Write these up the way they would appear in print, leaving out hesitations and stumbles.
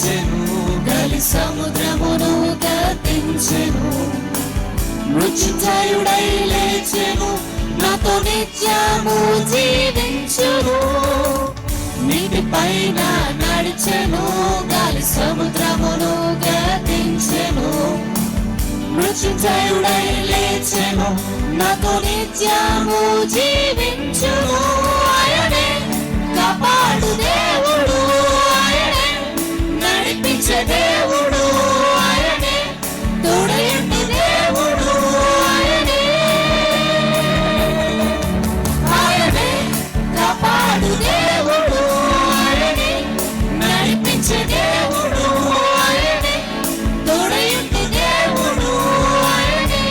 లేచెను, గాలి సముద్రమును గతించెను. మృత్యుంజయుడై లేచెను, నాతో నిత్యము జీవించును. నీటిపైన నడిచెను, గాలి సముద్రమును గతించెను. మృత్యుంజయుడై లేచెను, నాతో నిత్యము జీవించును. ఆయనే కాపాడు దేవుడు, ఆయనే నడిపించే దేవుడు, ఆయనే తోడయుండు దేవుడు, ఆయనే ఆయనే కాపాడు దేవుడు, ఆయనే నడిపించే దేవుడు, ఆయనే తోడయుండు దేవుడు, ఆయనే.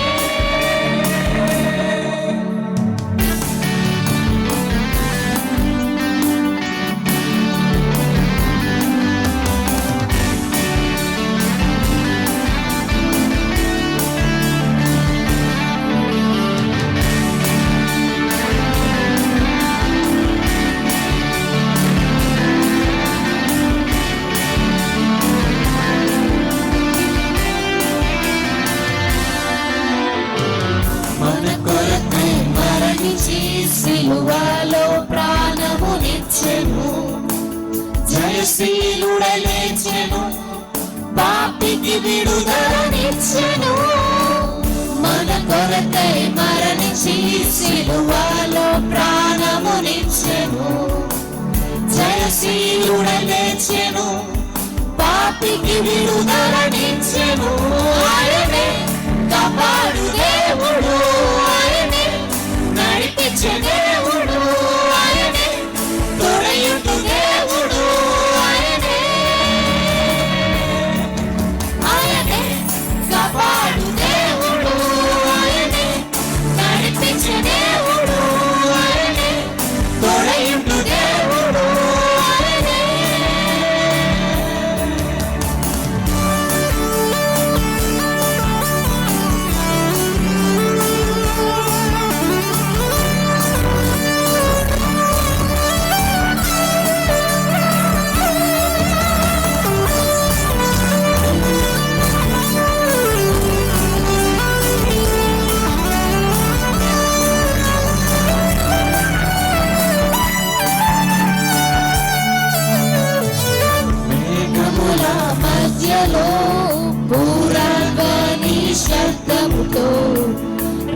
మన కొరకై మరణించి సిలువలో ప్రాణమునిచ్చెను. జయశీలుడై లేచెను, పాపికి విడుదలనిచ్చెను. మన కొరకై మరణించి సిలువలో ప్రాణమునిచ్చెను. జయశీలుడై లేచెను, పాపికి విడుదలనిచ్చెను. ఆయనే కాపాడు దేవుడు, ఆయనే నడిపించే దేవుడు, ఆయనే తోడయుండు దేవుడు, ఆయనే ఆయనే కాపాడు దేవుడు, ఆయనే నడిపించే దేవుడు, ఆయనే తోడయుండు దేవుడు, ఆయనే. మేఘముల మధ్యలో పూరగని శబ్దముతో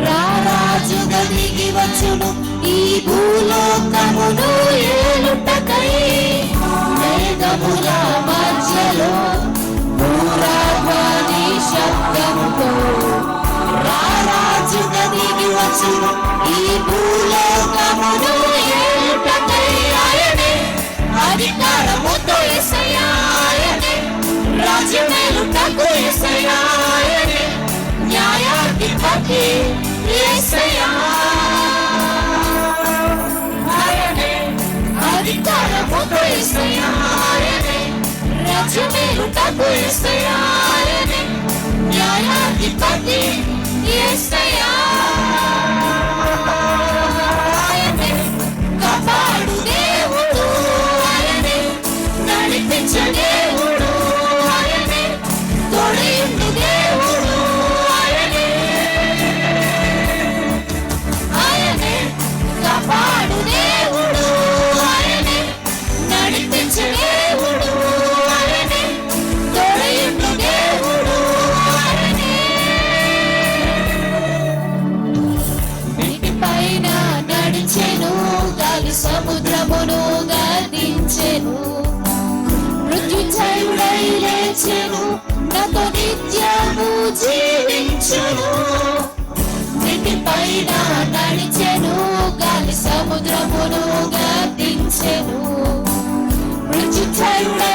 రారాజుగా దిగి వచ్చును, ఈ భూలోకమును ఏలుటకై. మేఘముల మధ్యలో పూరగని శబ్దముతో రారాజుగా దిగి వచ్చును, ఈ భూలోకమును ఏలుటకై. ఆయనే అధికారముతో యేసయ్యా, ఆయనే రాజ్యమేలుటకు యేసయ్యా, ఆయనే న్యాయాధిపతి యేసయ్యా, ఆయనే అధికారముతో యేసయ్యా, ఆయనే రాజ్యమేలుటకు యేసయ్యా, ఆయనే న్యాయాధిపతి యేసయ్యా, ఆయనే కాపాడు దేవుడు, ఆయనే నడిపించే దేవుడు, ఆయనే తోడయుండు దేవుడు, ఆయనే ఆయనే కాపాడు దేవుడు, ఆయనే నడిపించే దేవుడు, ఆయనే తోడయుండు దేవుడు, ఆయనే. నీటిపైన నడిచెను, గాలి సముద్రమును గతించెను. మృత్యుంజయుడై లేచెను, నాతో నిత్యము జీవించును. నీటిపైన నడిచెను, గాలి సముద్రమును గతించెను. మృత్యుంజయుడై